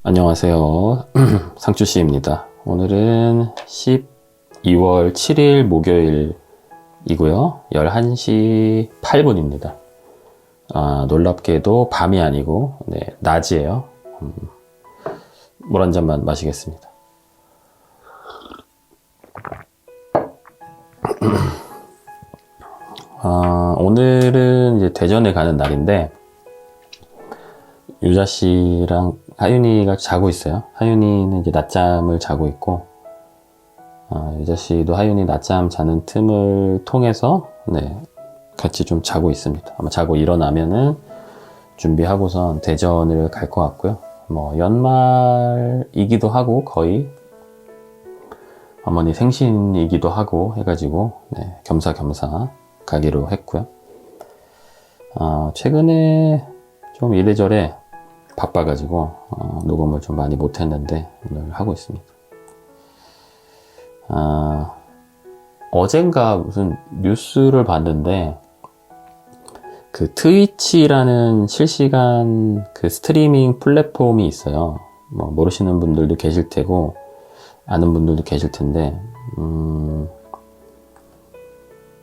안녕하세요. 상추씨입니다. 오늘은 12월 7일 목요일이고요. 11시 8분입니다. 놀랍게도 밤이 아니고 낮이에요. 물 한 잔만 마시겠습니다. 오늘은 이제 대전에 가는 날인데 유자 씨랑 하윤이가 자고 있어요. 하윤이는 이제 낮잠을 자고 있고, 유자 씨도 하윤이 낮잠 자는 틈을 통해서 같이 좀 자고 있습니다. 아마 자고 일어나면은 준비하고선 대전을 갈 것 같고요. 뭐 연말이기도 하고 거의 어머니 생신이기도 하고 해가지고 겸사겸사 가기로 했고요. 최근에 좀 이래저래 바빠가지고 녹음을 좀 많이 못했는데 오늘 하고 있습니다. 어젠가 무슨 뉴스를 봤는데 그 트위치라는 실시간 그 스트리밍 플랫폼이 있어요. 뭐 모르시는 분들도 계실 테고 아는 분들도 계실 텐데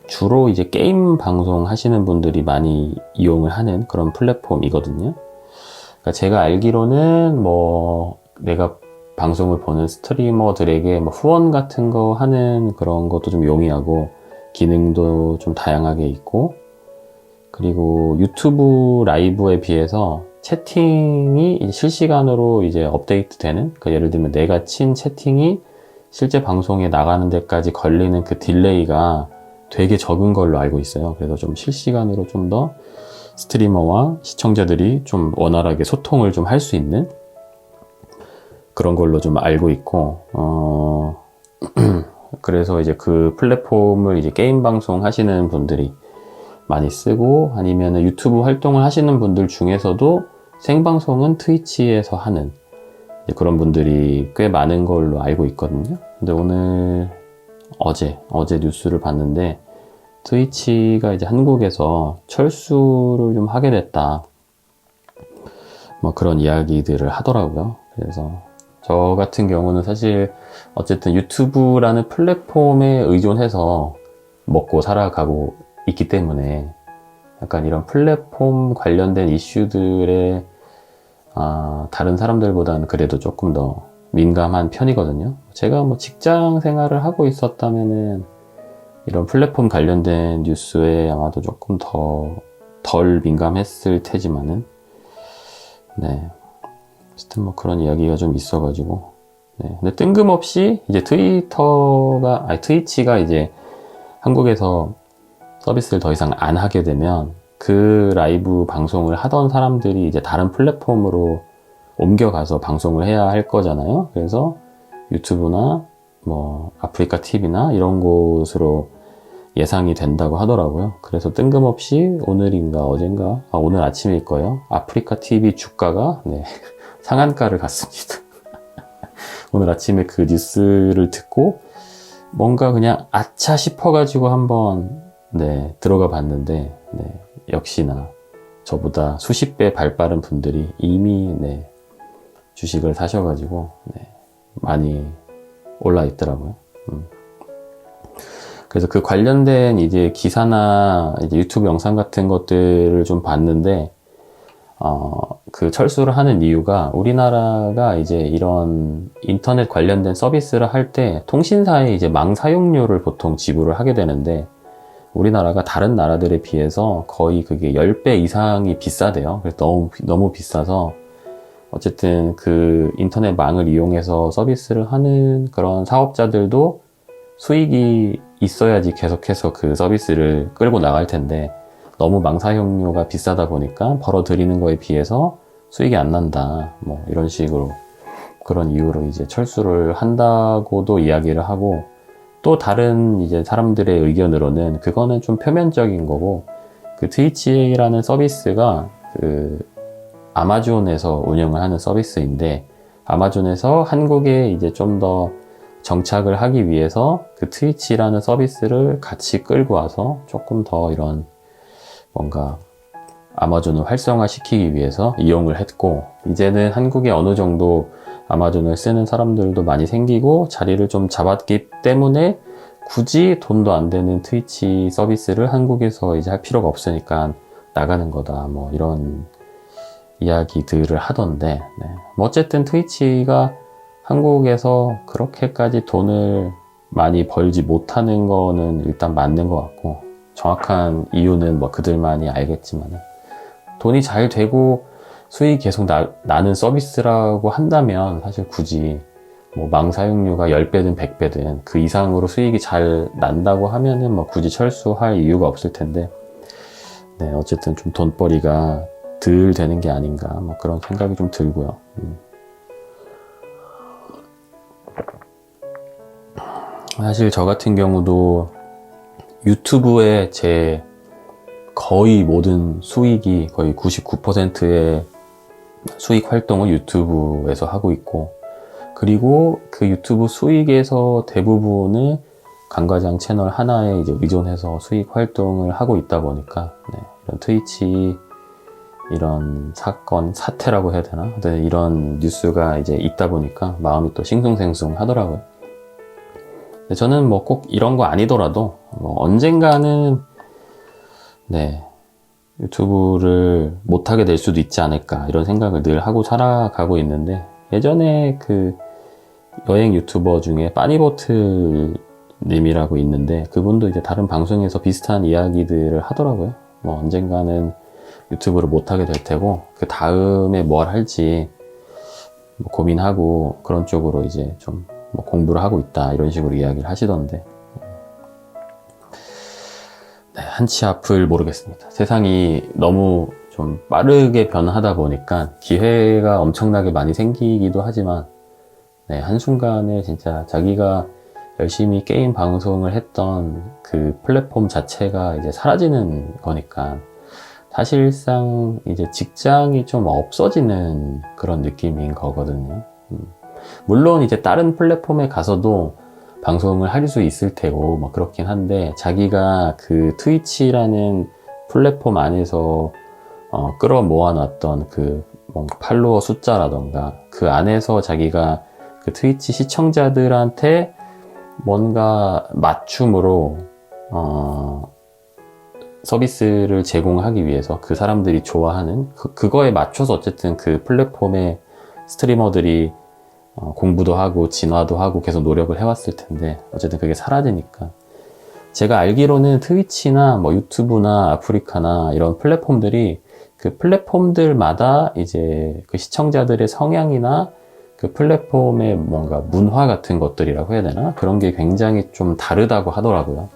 주로 이제 게임 방송 하시는 분들이 많이 이용을 하는 그런 플랫폼이거든요. 그러니까 제가 알기로는 뭐 내가 방송을 보는 스트리머들에게 뭐 후원 같은 거 하는 그런 것도 좀 용이하고 기능도 좀 다양하게 있고, 그리고 유튜브 라이브에 비해서 채팅이 이제 실시간으로 이제 업데이트 되는, 그 예를 들면 내가 친 채팅이 실제 방송에 나가는 데까지 걸리는 그 딜레이가 되게 적은 걸로 알고 있어요. 그래서 좀 실시간으로 좀 더 스트리머와 시청자들이 좀 원활하게 소통을 좀 할 수 있는 그런 걸로 좀 알고 있고, 그래서 이제 그 플랫폼을 이제 게임 방송 하시는 분들이 많이 쓰고, 아니면 유튜브 활동을 하시는 분들 중에서도 생방송은 트위치에서 하는 그런 분들이 꽤 많은 걸로 알고 있거든요. 근데 어제 뉴스를 봤는데 트위치가 이제 한국에서 철수를 좀 하게 됐다, 뭐 그런 이야기들을 하더라고요. 그래서 저 같은 경우는 사실 어쨌든 유튜브라는 플랫폼에 의존해서 먹고 살아가고 있기 때문에 약간 이런 플랫폼 관련된 이슈들에 다른 사람들보다는 그래도 조금 더 민감한 편이거든요. 제가 뭐 직장 생활을 하고 있었다면은 이런 플랫폼 관련된 뉴스에 아마도 조금 덜 민감했을 테지만은, 어쨌든 뭐 그런 이야기가 좀 있어가지고, 근데 뜬금없이 이제 트위치가 이제 한국에서 서비스를 더 이상 안 하게 되면 그 라이브 방송을 하던 사람들이 이제 다른 플랫폼으로 옮겨가서 방송을 해야 할 거잖아요. 그래서 유튜브나 뭐 아프리카 TV나 이런 곳으로 예상이 된다고 하더라고요. 그래서 뜬금없이 오늘인가 어젠가, 오늘 아침일 거예요. 아프리카 TV 주가가 상한가를 갔습니다. 오늘 아침에 그 뉴스를 듣고 뭔가 그냥 아차 싶어가지고 한번 들어가 봤는데 역시나 저보다 수십 배 발빠른 분들이 이미 주식을 사셔가지고 많이 올라 있더라고요. 그래서 그 관련된 이제 기사나 이제 유튜브 영상 같은 것들을 좀 봤는데, 그 철수를 하는 이유가 우리나라가 이제 이런 인터넷 관련된 서비스를 할 때 통신사에 이제 망 사용료를 보통 지불을 하게 되는데, 우리나라가 다른 나라들에 비해서 거의 그게 10배 이상이 비싸대요. 그래서 너무 비싸서 어쨌든 그 인터넷 망을 이용해서 서비스를 하는 그런 사업자들도 수익이 있어야지 계속해서 그 서비스를 끌고 나갈 텐데, 너무 망 사용료가 비싸다 보니까 벌어들이는 거에 비해서 수익이 안 난다, 뭐 이런 식으로 그런 이유로 이제 철수를 한다고도 이야기를 하고, 또 다른 이제 사람들의 의견으로는 그거는 좀 표면적인 거고, 그 트위치라는 서비스가 그 아마존에서 운영을 하는 서비스인데, 아마존에서 한국에 이제 좀 더 정착을 하기 위해서 그 트위치라는 서비스를 같이 끌고 와서 조금 더 이런 뭔가 아마존을 활성화시키기 위해서 이용을 했고, 이제는 한국에 어느 정도 아마존을 쓰는 사람들도 많이 생기고 자리를 좀 잡았기 때문에 굳이 돈도 안 되는 트위치 서비스를 한국에서 이제 할 필요가 없으니까 나가는 거다, 뭐 이런 이야기들을 하던데, 네. 뭐 어쨌든 트위치가 한국에서 그렇게까지 돈을 많이 벌지 못하는 거는 일단 맞는 것 같고, 정확한 이유는 뭐 그들만이 알겠지만, 돈이 잘 되고 수익이 계속 나는 서비스라고 한다면 사실 굳이 뭐 망 사용료가 10배든 100배든 그 이상으로 수익이 잘 난다고 하면은 뭐 굳이 철수할 이유가 없을 텐데, 네, 어쨌든 좀 돈벌이가 덜 되는 게 아닌가, 뭐 그런 생각이 좀 들고요. 사실 저 같은 경우도 유튜브에 제 거의 모든 수익이, 거의 99%의 수익 활동을 유튜브에서 하고 있고, 그리고 그 유튜브 수익에서 대부분을 강과장 채널 하나에 이제 의존해서 수익 활동을 하고 있다 보니까, 네, 이런 트위치 이런 사태라고 해야 되나? 이런 뉴스가 이제 있다 보니까 마음이 또 싱숭생숭 하더라고요. 근데 저는 뭐 꼭 이런 거 아니더라도 뭐 언젠가는, 네, 유튜브를 못하게 될 수도 있지 않을까, 이런 생각을 늘 하고 살아가고 있는데, 예전에 그 여행 유튜버 중에 빠니보틀 님이라고 있는데, 그분도 이제 다른 방송에서 비슷한 이야기들을 하더라고요. 뭐 언젠가는 유튜브를 못하게 될 테고, 그 다음에 뭘 할지 뭐 고민하고 그런 쪽으로 이제 좀 뭐 공부를 하고 있다, 이런 식으로 이야기를 하시던데, 네, 한치 앞을 모르겠습니다. 세상이 너무 좀 빠르게 변하다 보니까 기회가 엄청나게 많이 생기기도 하지만, 네, 한순간에 진짜 자기가 열심히 게임 방송을 했던 그 플랫폼 자체가 이제 사라지는 거니까, 사실상 이제 직장이 좀 없어지는 그런 느낌인 거거든요. 물론 이제 다른 플랫폼에 가서도 방송을 할 수 있을 테고 뭐 그렇긴 한데, 자기가 그 트위치라는 플랫폼 안에서 끌어모아 놨던 그 뭔가 팔로워 숫자라던가, 그 안에서 자기가 그 트위치 시청자들한테 뭔가 맞춤으로 서비스를 제공하기 위해서 그 사람들이 좋아하는 그거에 맞춰서 어쨌든 그 플랫폼의 스트리머들이 공부도 하고 진화도 하고 계속 노력을 해왔을 텐데, 어쨌든 그게 사라지니까, 제가 알기로는 트위치나 뭐 유튜브나 아프리카나 이런 플랫폼들이 그 플랫폼들마다 이제 그 시청자들의 성향이나 그 플랫폼의 뭔가 문화 같은 것들이라고 해야 되나? 그런 게 굉장히 좀 다르다고 하더라고요.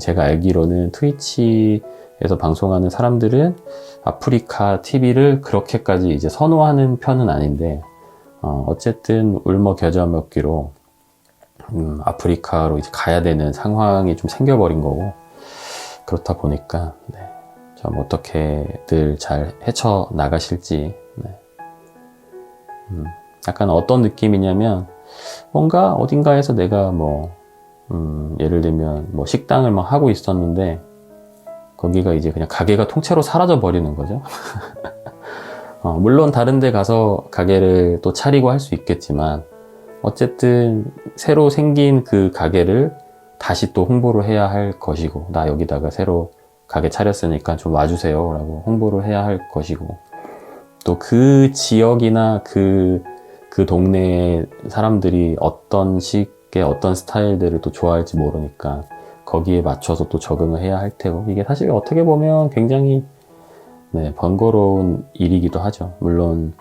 제가 알기로는 트위치에서 방송하는 사람들은 아프리카 TV를 그렇게까지 이제 선호하는 편은 아닌데, 어쨌든 울며 겨자 먹기로 아프리카로 이제 가야 되는 상황이 좀 생겨버린 거고, 그렇다 보니까, 네, 좀 어떻게들 잘 헤쳐나가실지, 네. 약간 어떤 느낌이냐면, 뭔가 어딘가에서 내가 뭐 예를 들면 뭐 식당을 막 하고 있었는데, 거기가 이제 그냥 가게가 통째로 사라져 버리는 거죠. 물론 다른 데 가서 가게를 또 차리고 할 수 있겠지만, 어쨌든 새로 생긴 그 가게를 다시 또 홍보를 해야 할 것이고, 나 여기다가 새로 가게 차렸으니까 좀 와주세요 라고 홍보를 해야 할 것이고, 또 그 지역이나 그 동네의 사람들이 어떤 식의 어떤 스타일들을 또 좋아할지 모르니까 거기에 맞춰서 또 적응을 해야 할 테고, 이게 사실 어떻게 보면 굉장히, 네, 번거로운 일이기도 하죠. 물론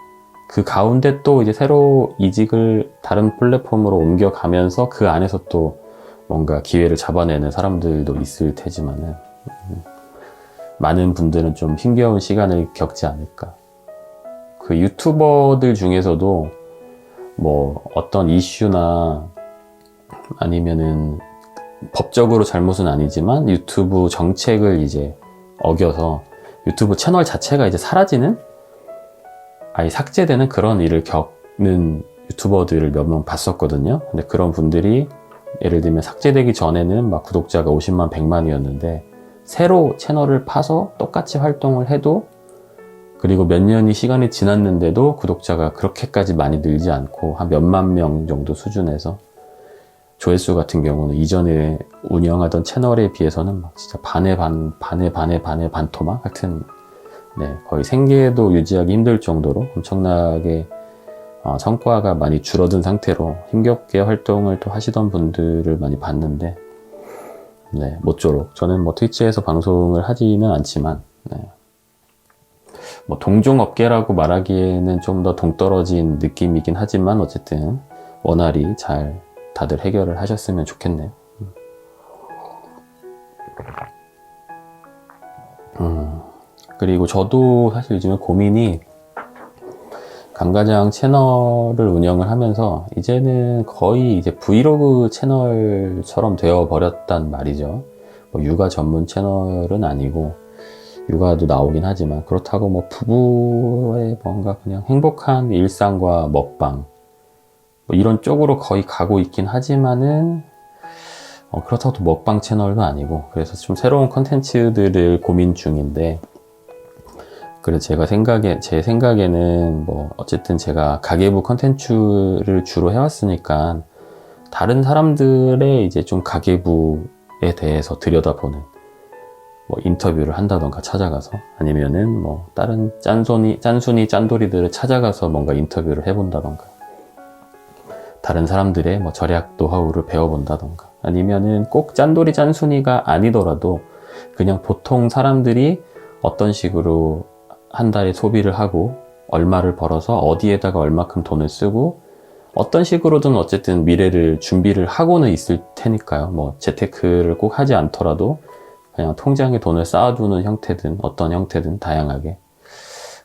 그 가운데 또 이제 새로 이직을 다른 플랫폼으로 옮겨가면서 그 안에서 또 뭔가 기회를 잡아내는 사람들도 있을 테지만은, 많은 분들은 좀 힘겨운 시간을 겪지 않을까. 그 유튜버들 중에서도 뭐 어떤 이슈나 아니면은 법적으로 잘못은 아니지만 유튜브 정책을 이제 어겨서 유튜브 채널 자체가 이제 사라지는, 아예 삭제되는 그런 일을 겪는 유튜버들을 몇 명 봤었거든요. 근데 그런 분들이 예를 들면 삭제되기 전에는 막 구독자가 50만, 100만이었는데 새로 채널을 파서 똑같이 활동을 해도 그리고 몇 년이 시간이 지났는데도 구독자가 그렇게까지 많이 늘지 않고 한 몇만 명 정도 수준에서 조회수 같은 경우는 이전에 운영하던 채널에 비해서는 막 진짜 반의 반토막 같은, 네, 거의 생계도 유지하기 힘들 정도로 엄청나게 성과가 많이 줄어든 상태로 힘겹게 활동을 또 하시던 분들을 많이 봤는데, 네, 모쪼록 저는 뭐 트위치에서 방송을 하지는 않지만, 네, 뭐 동종업계라고 말하기에는 좀 더 동떨어진 느낌이긴 하지만 어쨌든 원활히 잘 다들 해결을 하셨으면 좋겠네요. 그리고 저도 사실 요즘에 고민이, 강가장 채널을 운영을 하면서 이제는 거의 이제 브이로그 채널처럼 되어 버렸단 말이죠. 뭐 육아 전문 채널은 아니고 육아도 나오긴 하지만, 그렇다고 뭐 부부의 뭔가 그냥 행복한 일상과 먹방 뭐 이런 쪽으로 거의 가고 있긴 하지만은 그렇다고 또 먹방 채널도 아니고, 그래서 좀 새로운 컨텐츠들을 고민 중인데, 그래서 제 생각에는 뭐 어쨌든 제가 가계부 컨텐츠를 주로 해왔으니까 다른 사람들의 이제 좀 가계부에 대해서 들여다보는 뭐 인터뷰를 한다던가 찾아가서, 아니면은 뭐 다른 짠순이 짠돌이들을 찾아가서 뭔가 인터뷰를 해본다던가, 다른 사람들의 뭐 절약 노하우를 배워본다던가, 아니면은 꼭 짠돌이 짠순이가 아니더라도 그냥 보통 사람들이 어떤 식으로 한 달에 소비를 하고 얼마를 벌어서 어디에다가 얼마큼 돈을 쓰고 어떤 식으로든 어쨌든 미래를 준비를 하고는 있을 테니까요. 뭐 재테크를 꼭 하지 않더라도 그냥 통장에 돈을 쌓아두는 형태든 어떤 형태든 다양하게.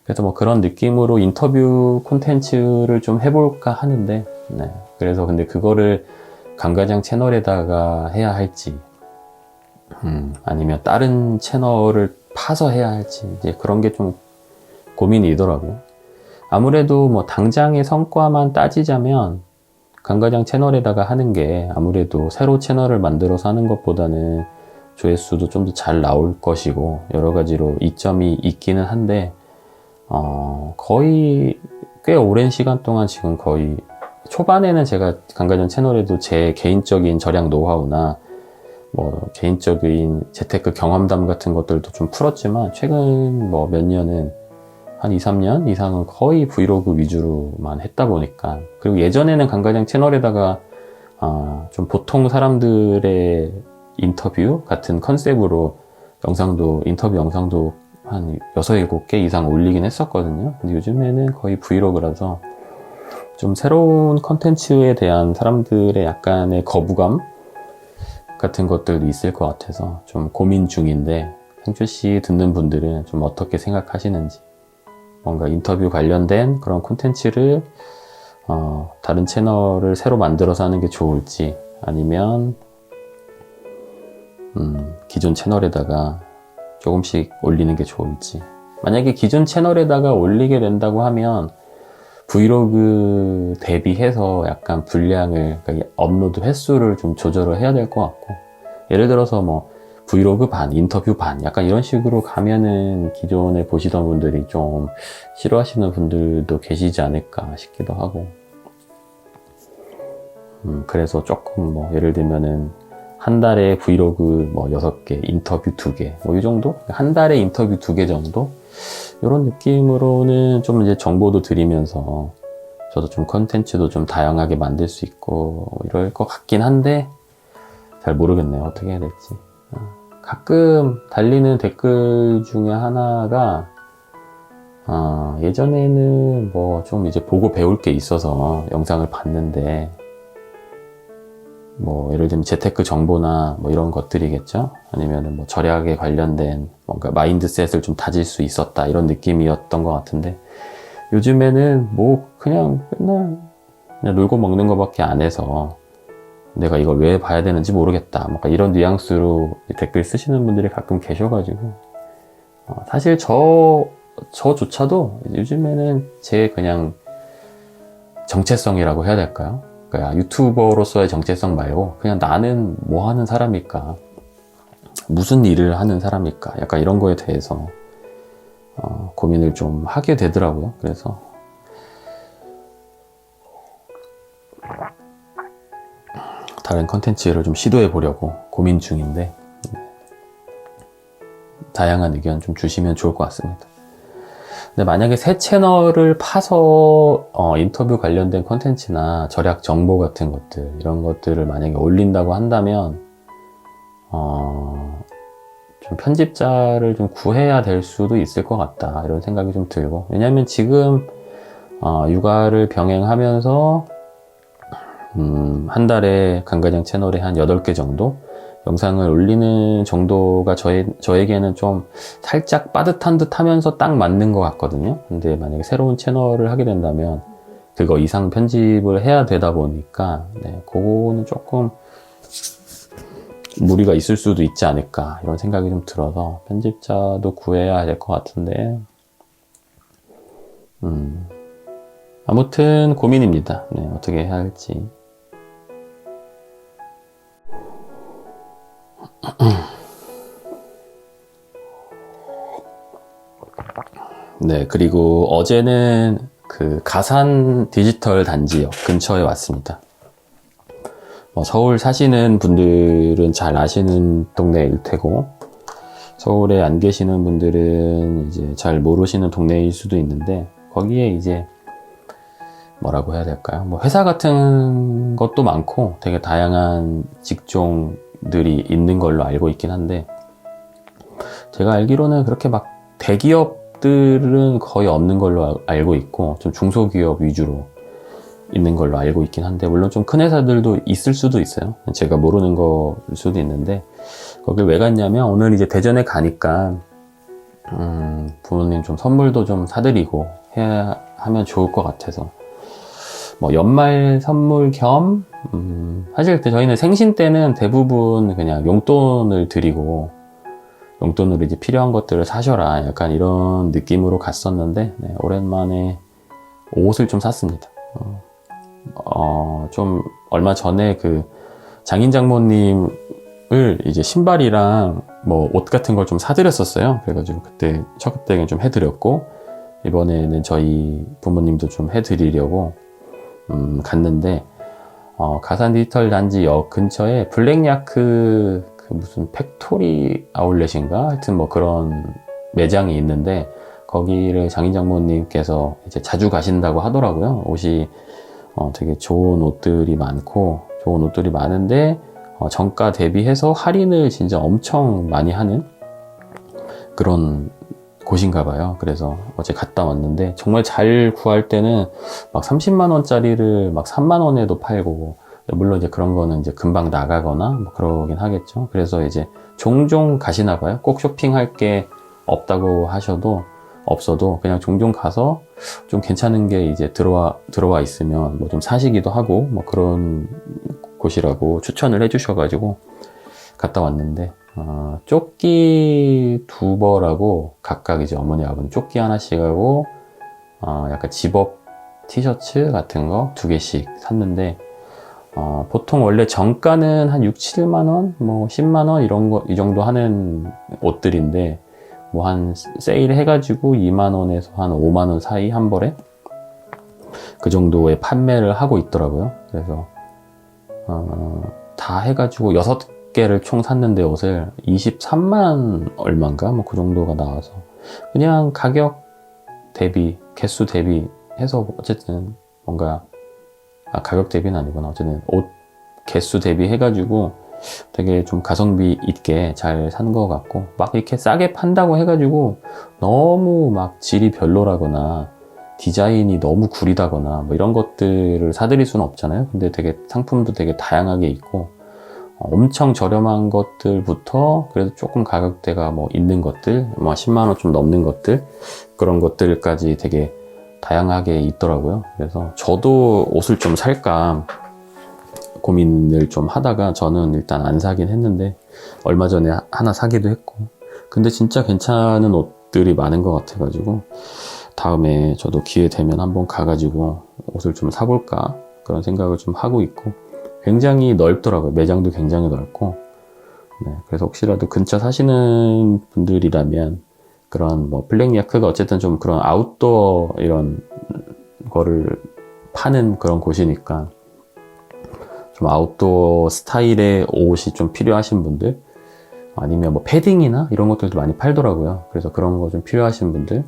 그래서 뭐 그런 느낌으로 인터뷰 콘텐츠를 좀 해볼까 하는데, 네. 그래서 근데 그거를 강가장 채널에다가 해야 할지, 아니면 다른 채널을 파서 해야 할지, 이제 그런 게 좀 고민이더라고요. 아무래도 뭐 당장의 성과만 따지자면 강가장 채널에다가 하는 게 아무래도 새로 채널을 만들어서 하는 것보다는 조회수도 좀 더 잘 나올 것이고 여러 가지로 이점이 있기는 한데, 거의 꽤 오랜 시간 동안 지금 거의 초반에는 제가 강가장 채널에도 제 개인적인 절약 노하우나 뭐 개인적인 재테크 경험담 같은 것들도 좀 풀었지만, 최근 뭐 몇 년은 한 2, 3년 이상은 거의 브이로그 위주로만 했다 보니까, 그리고 예전에는 강가장 채널에다가 좀 보통 사람들의 인터뷰 같은 컨셉으로 인터뷰 영상도 한 6, 7개 이상 올리긴 했었거든요. 근데 요즘에는 거의 브이로그라서 좀 새로운 컨텐츠에 대한 사람들의 약간의 거부감 같은 것들도 있을 것 같아서 좀 고민 중인데, 행주씨 듣는 분들은 좀 어떻게 생각하시는지, 뭔가 인터뷰 관련된 그런 콘텐츠를 다른 채널을 새로 만들어서 하는 게 좋을지, 아니면 기존 채널에다가 조금씩 올리는 게 좋을지. 만약에 기존 채널에다가 올리게 된다고 하면 브이로그 대비해서 약간 분량을, 그러니까 업로드 횟수를 좀 조절을 해야 될 것 같고, 예를 들어서 뭐 브이로그 반, 인터뷰 반, 약간 이런 식으로 가면은 기존에 보시던 분들이 좀 싫어하시는 분들도 계시지 않을까 싶기도 하고, 그래서 조금 뭐 예를 들면은 한 달에 브이로그 뭐 6개, 인터뷰 2개, 뭐 이 정도? 한 달에 인터뷰 2개 정도? 이런 느낌으로는 좀 이제 정보도 드리면서 저도 좀 컨텐츠도 좀 다양하게 만들 수 있고 이럴 것 같긴 한데, 잘 모르겠네요. 어떻게 해야 될지. 가끔 달리는 댓글 중에 하나가, 예전에는 뭐 좀 이제 보고 배울 게 있어서 영상을 봤는데, 뭐 예를 들면 재테크 정보나 뭐 이런 것들이겠죠. 아니면 뭐 절약에 관련된 뭔가 마인드셋을 좀 다질 수 있었다, 이런 느낌이었던 것 같은데, 요즘에는 뭐 그냥 맨날 그냥 놀고 먹는 것밖에 안 해서 내가 이걸 왜 봐야 되는지 모르겠다, 뭔가 이런 뉘앙스로 댓글 쓰시는 분들이 가끔 계셔가지고, 사실 저조차도 요즘에는 제 그냥 정체성이라고 해야 될까요? 그러니까 유튜버로서의 정체성 말고 그냥 나는 뭐 하는 사람일까, 무슨 일을 하는 사람일까, 약간 이런 거에 대해서 고민을 좀 하게 되더라고요. 그래서 다른 컨텐츠를 좀 시도해 보려고 고민 중인데, 다양한 의견 좀 주시면 좋을 것 같습니다. 근데 만약에 새 채널을 파서 인터뷰 관련된 컨텐츠나 절약 정보 같은 것들, 이런 것들을 만약에 올린다고 한다면 좀 편집자를 좀 구해야 될 수도 있을 것 같다, 이런 생각이 좀 들고, 왜냐면 지금 육아를 병행하면서 한 달에 강가장 채널에 한 8개 정도 영상을 올리는 정도가 저에게는 좀 살짝 빠듯한 듯 하면서 딱 맞는 것 같거든요. 근데 만약에 새로운 채널을 하게 된다면 그거 이상 편집을 해야 되다 보니까, 네, 그거는 조금 무리가 있을 수도 있지 않을까, 이런 생각이 좀 들어서 편집자도 구해야 될 것 같은데, 아무튼 고민입니다. 네, 어떻게 해야 할지. 네, 그리고 어제는 그 가산 디지털 단지역 근처에 왔습니다. 서울 사시는 분들은 잘 아시는 동네일 테고, 서울에 안 계시는 분들은 이제 잘 모르시는 동네일 수도 있는데, 거기에 이제 뭐라고 해야 될까요? 뭐 회사 같은 것도 많고 되게 다양한 직종들이 있는 걸로 알고 있긴 한데, 제가 알기로는 그렇게 막 대기업들은 거의 없는 걸로 알고 있고, 좀 중소기업 위주로 있는 걸로 알고 있긴 한데, 물론 좀 큰 회사들도 있을 수도 있어요. 제가 모르는 거일 수도 있는데, 거길 왜 갔냐면, 오늘 이제 대전에 가니까 부모님 좀 선물도 좀 사드리고 하면 좋을 것 같아서, 뭐 연말 선물 겸 사실 저희는 생신 때는 대부분 그냥 용돈을 드리고, 용돈으로 이제 필요한 것들을 사셔라, 약간 이런 느낌으로 갔었는데, 네, 오랜만에 옷을 좀 샀습니다. 좀 얼마 전에 그 장인 장모님을 이제 신발이랑 뭐 옷 같은 걸 좀 사드렸었어요. 그래가지고 그때 첫그때는 좀 해드렸고, 이번에는 저희 부모님도 좀 해드리려고 갔는데, 가산 디지털 단지 역 근처에 블랙야크 그 무슨 팩토리 아울렛인가, 하여튼 뭐 그런 매장이 있는데, 거기를 장인 장모님께서 이제 자주 가신다고 하더라고요. 옷이 되게 좋은 옷들이 많은데, 정가 대비해서 할인을 진짜 엄청 많이 하는 그런 곳인가 봐요. 그래서 어제 갔다 왔는데, 정말 잘 구할 때는 막 30만 원짜리를 막 3만 원에도 팔고, 물론 이제 그런 거는 이제 금방 나가거나 뭐 그러긴 하겠죠. 그래서 이제 종종 가시나 봐요. 꼭 쇼핑할 게 없어도 그냥 종종 가서 좀 괜찮은 게 이제 들어와 있으면 뭐 좀 사시기도 하고, 뭐 그런 곳이라고 추천을 해주셔가지고 갔다 왔는데, 조끼 2벌하고 각각 이제 어머니 아버님 조끼 하나씩 하고, 약간 집업 티셔츠 같은 거 2개씩 샀는데, 보통 원래 정가는 한 6, 7만 원, 뭐 10만 원 이 정도 하는 옷들인데, 뭐 한 세일 해가지고 2만 원에서 한 5만 원 사이 한 벌에 그 정도의 판매를 하고 있더라고요. 그래서 다 해가지고 6개를 총 샀는데, 옷을 23만 얼마인가 뭐 그 정도가 나와서, 그냥 가격 대비, 개수 대비 해서 어쨌든 뭔가, 가격 대비는 아니구나. 어쨌든 옷 개수 대비 해가지고 되게 좀 가성비 있게 잘 산 것 같고, 막 이렇게 싸게 판다고 해가지고 너무 막 질이 별로라거나 디자인이 너무 구리다거나 뭐 이런 것들을 사드릴 수는 없잖아요. 근데 되게 상품도 되게 다양하게 있고, 엄청 저렴한 것들부터 그래도 조금 가격대가 뭐 있는 것들, 뭐 10만 원 좀 넘는 것들, 그런 것들까지 되게 다양하게 있더라고요. 그래서 저도 옷을 좀 살까 고민을 좀 하다가, 저는 일단 안 사긴 했는데, 얼마 전에 하나 사기도 했고, 근데 진짜 괜찮은 옷들이 많은 것 같아가지고 다음에 저도 기회 되면 한번 가가지고 옷을 좀 사볼까, 그런 생각을 좀 하고 있고, 굉장히 넓더라고요. 매장도 굉장히 넓고. 네, 그래서 혹시라도 근처 사시는 분들이라면 그런 뭐 블랙야크가 어쨌든 좀 그런 아웃도어 이런 거를 파는 그런 곳이니까 좀 아웃도어 스타일의 옷이 좀 필요하신 분들, 아니면 뭐 패딩이나 이런 것들도 많이 팔더라고요. 그래서 그런 거 좀 필요하신 분들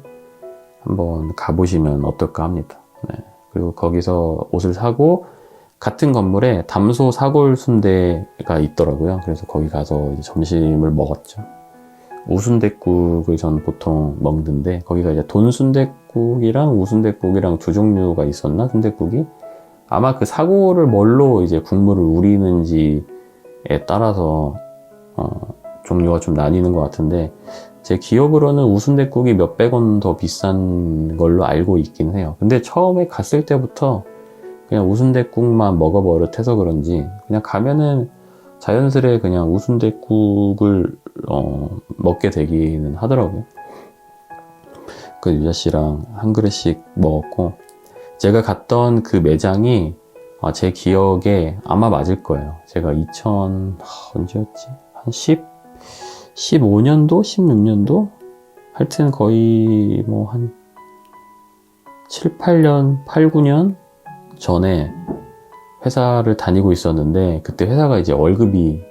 한번 가보시면 어떨까 합니다. 네. 그리고 거기서 옷을 사고 같은 건물에 담소 사골 순대가 있더라고요. 그래서 거기 가서 이제 점심을 먹었죠. 우순댓국을 전 보통 먹는데 거기가 이제 돈순댓국이랑 우순댓국이랑 두 종류가 있었나? 순댓국이 아마 그 사골을 뭘로 이제 국물을 우리는지에 따라서 종류가 좀 나뉘는 것 같은데 제 기억으로는 우순댓국이 몇백 원 더 비싼 걸로 알고 있긴 해요. 근데 처음에 갔을 때부터 그냥 우순댓국만 먹어버릇해서 그런지 그냥 가면은 자연스레 그냥 우순댓국을 먹게 되기는 하더라고요. 그 유자 씨랑 한 그릇씩 먹었고, 제가 갔던 그 매장이 제 기억에 아마 맞을 거예요. 제가 언제였지? 한 15년도? 16년도? 하여튼 거의 뭐 한 7, 8년, 8, 9년 전에 회사를 다니고 있었는데 그때 회사가 이제 월급이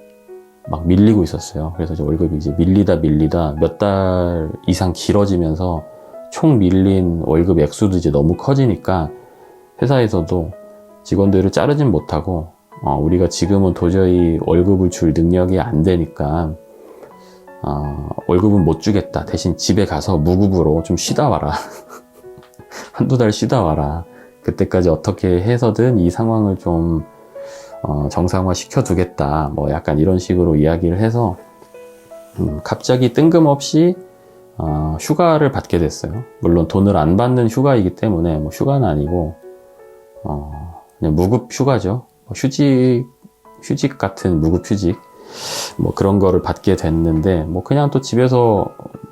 막 밀리고 있었어요. 그래서 이제 월급이 이제 밀리다 몇 달 이상 길어지면서 총 밀린 월급 액수도 이제 너무 커지니까 회사에서도 직원들을 자르진 못하고 우리가 지금은 도저히 월급을 줄 능력이 안 되니까 월급은 못 주겠다. 대신 집에 가서 무급으로 좀 쉬다 와라. 한두 달 쉬다 와라. 그때까지 어떻게 해서든 이 상황을 좀 정상화 시켜두겠다. 뭐 약간 이런 식으로 이야기를 해서 갑자기 뜬금없이 휴가를 받게 됐어요. 물론 돈을 안 받는 휴가이기 때문에 뭐 휴가는 아니고 그냥 무급 휴가죠. 휴직 같은 무급 휴직 뭐 그런 거를 받게 됐는데 뭐 그냥 또 집에서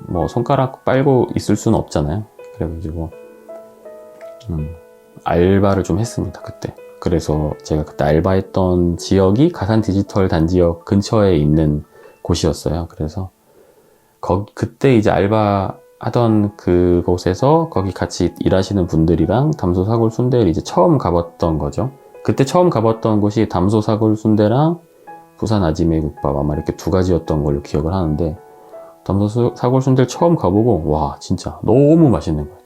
뭐 손가락 빨고 있을 수는 없잖아요. 그래가지고 알바를 좀 했습니다, 그때. 그래서 제가 그때 알바했던 지역이 가산 디지털 단지역 근처에 있는 곳이었어요. 그래서 그때 이제 알바하던 그곳에서 거기 같이 일하시는 분들이랑 담소 사골 순대를 이제 처음 가봤던 거죠. 그때 처음 가봤던 곳이 담소 사골 순대랑 부산 아지매 국밥 아마 이렇게 두 가지였던 걸로 기억을 하는데 담소 사골 순대를 처음 가보고 와 진짜 너무 맛있는 거예요.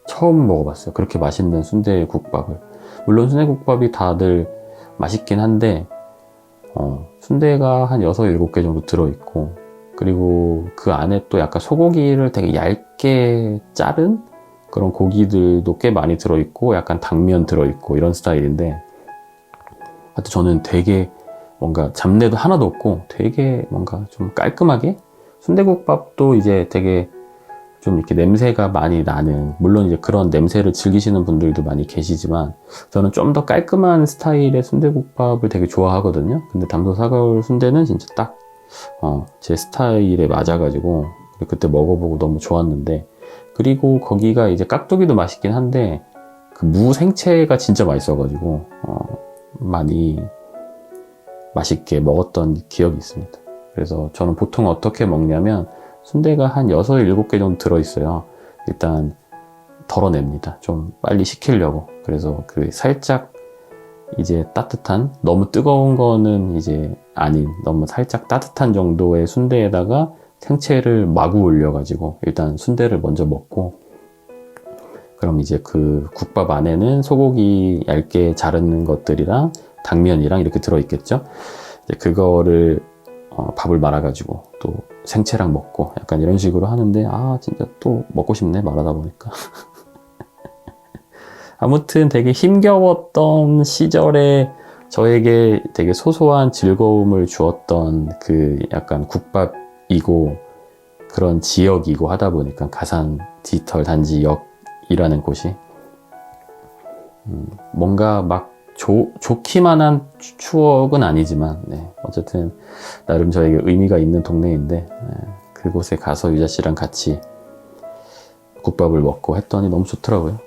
처음 먹어봤어요. 그렇게 맛있는 순대국밥을. 물론 순대국밥이 다들 맛있긴 한데 순대가 한 6, 7개 정도 들어있고 그리고 그 안에 또 약간 소고기를 되게 얇게 자른 그런 고기들도 꽤 많이 들어있고 약간 당면 들어있고 이런 스타일인데 하여튼 저는 되게 뭔가 잡내도 하나도 없고 되게 뭔가 좀 깔끔하게 순대국밥도 이제 되게 좀 이렇게 냄새가 많이 나는, 물론 이제 그런 냄새를 즐기시는 분들도 많이 계시지만 저는 좀 더 깔끔한 스타일의 순대국밥을 되게 좋아하거든요. 근데 담소 사골 순대는 진짜 딱 제 스타일에 맞아가지고 그때 먹어보고 너무 좋았는데, 그리고 거기가 이제 깍두기도 맛있긴 한데 그 무 생채가 진짜 맛있어가지고 많이 맛있게 먹었던 기억이 있습니다. 그래서 저는 보통 어떻게 먹냐면 순대가 한 6, 7개 정도 들어있어요. 일단 덜어냅니다. 좀 빨리 식히려고. 그래서 그 살짝 이제 따뜻한, 너무 뜨거운 거는 이제 아닌, 너무 살짝 따뜻한 정도의 순대에다가 생채를 마구 올려가지고 일단 순대를 먼저 먹고, 그럼 이제 그 국밥 안에는 소고기 얇게 자르는 것들이랑 당면이랑 이렇게 들어있겠죠. 이제 그거를 밥을 말아가지고 또 생채랑 먹고 약간 이런 식으로 하는데 진짜 또 먹고 싶네 말하다 보니까. 아무튼 되게 힘겨웠던 시절에 저에게 되게 소소한 즐거움을 주었던 그 약간 국밥이고 그런 지역이고 하다 보니까 가산 디지털 단지역이라는 곳이 뭔가 막 좋기만 한 추억은 아니지만 어쨌든 나름 저에게 의미가 있는 동네인데 그곳에 가서 유자 씨랑 같이 국밥을 먹고 했더니 너무 좋더라고요.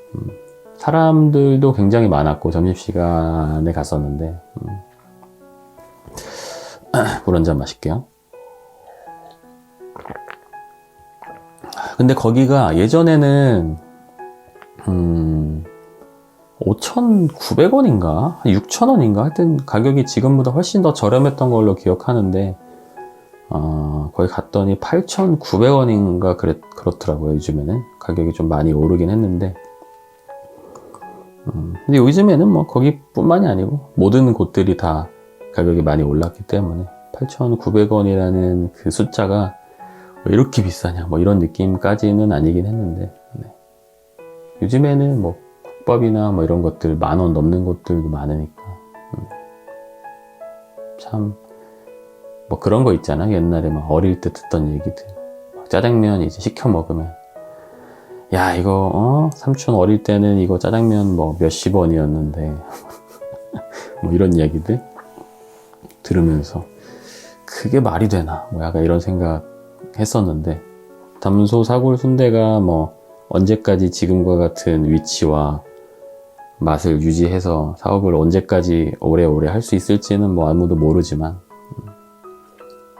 사람들도 굉장히 많았고 점심시간에 갔었는데 물 한 잔 마실게요. 근데 거기가 예전에는 5,900원인가 6,000원인가 하여튼 가격이 지금보다 훨씬 더 저렴했던 걸로 기억하는데 거기 갔더니 8,900원인가 그렇더라고요. 요즘에는 가격이 좀 많이 오르긴 했는데 근데 요즘에는 뭐 거기뿐만이 아니고 모든 곳들이 다 가격이 많이 올랐기 때문에 8,900원이라는 그 숫자가 왜 이렇게 비싸냐 뭐 이런 느낌까지는 아니긴 했는데 네. 요즘에는 뭐 국밥이나 뭐 이런 것들 10,000원 넘는 곳들도 많으니까 참 뭐 그런 거 있잖아. 옛날에 막 어릴 때 듣던 얘기들 짜장면 이제 시켜 먹으면 야 이거 삼촌 어릴 때는 이거 짜장면 뭐 몇십 원이었는데 뭐 이런 이야기들 들으면서 그게 말이 되나 뭐 약간 이런 생각 했었는데 담소 사골 순대가 뭐 언제까지 지금과 같은 위치와 맛을 유지해서 사업을 언제까지 오래오래 할 수 있을지는 뭐 아무도 모르지만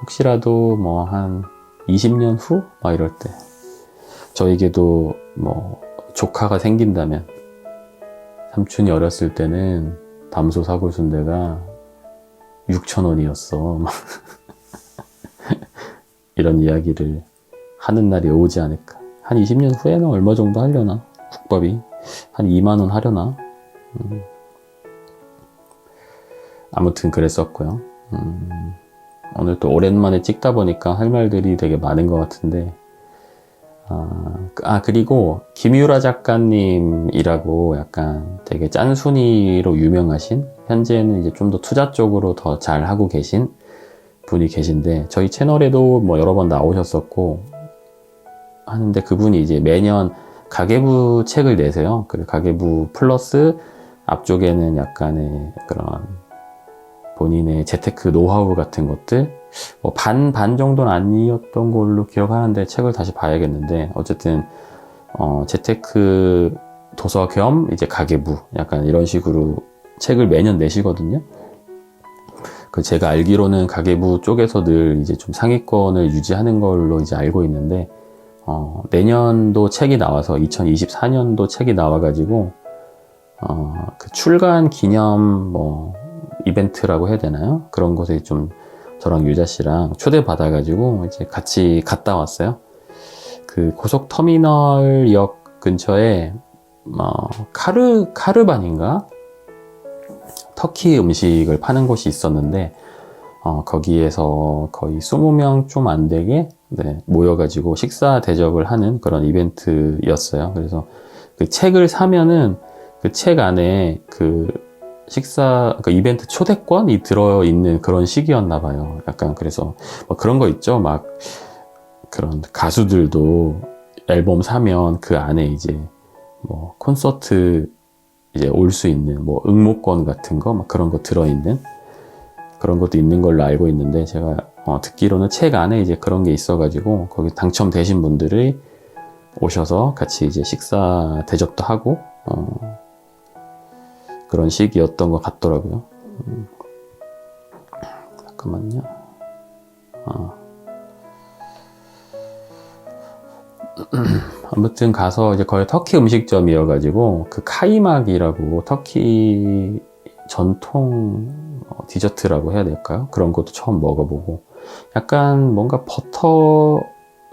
혹시라도 뭐 한 20년 후? 막 이럴 때 저에게도 뭐 조카가 생긴다면 삼촌이 어렸을 때는 담소 사골 순대가 6,000원이었어 이런 이야기를 하는 날이 오지 않을까. 한 20년 후에는 얼마 정도 하려나? 국밥이 한 2만원 하려나? 아무튼 그랬었고요. 오늘 또 오랜만에 찍다 보니까 할 말들이 되게 많은 것 같은데 그리고 김유라 작가님이라고 약간 되게 짠순이로 유명하신 현재는 이제 좀 더 투자 쪽으로 더 잘 하고 계신 분이 계신데 저희 채널에도 뭐 여러 번 나오셨었고 하는데 그분이 이제 매년 가계부 책을 내세요. 그 가계부 플러스 앞쪽에는 약간의 그런 본인의 재테크 노하우 같은 것들 뭐 반 정도는 아니었던 걸로 기억하는데 책을 다시 봐야겠는데 어쨌든 재테크 도서 겸 이제 가계부 약간 이런 식으로 책을 매년 내시거든요. 그 제가 알기로는 가계부 쪽에서 늘 이제 좀 상위권을 유지하는 걸로 이제 알고 있는데 내년도 책이 나와서 2024년도 책이 나와가지고 그 출간 기념 뭐 이벤트라고 해야 되나요? 그런 곳에 좀 저랑 유자 씨랑 초대받아가지고 이제 같이 갔다 왔어요. 그 고속터미널역 근처에 카르반인가? 터키 음식을 파는 곳이 있었는데 거기에서 거의 20명 좀 안 되게 모여가지고 식사 대접을 하는 그런 이벤트였어요. 그래서 그 책을 사면은 그 책 안에 그 이벤트 초대권이 들어있는 그런 식이었나 봐요. 약간 그래서 뭐 그런 거 있죠. 막 그런 가수들도 앨범 사면 그 안에 이제 뭐 콘서트 이제 올 수 있는 뭐 응모권 같은 거 막 그런 거 들어있는 그런 것도 있는 걸로 알고 있는데 제가 듣기로는 책 안에 이제 그런 게 있어가지고 거기 당첨되신 분들이 오셔서 같이 이제 식사 대접도 하고 그런 식이었던 것 같더라고요. 잠깐만요. 아무튼 가서 이제 거의 터키 음식점이어가지고 그 카이막이라고 터키 전통 디저트라고 해야 될까요? 그런 것도 처음 먹어보고 약간 뭔가 버터,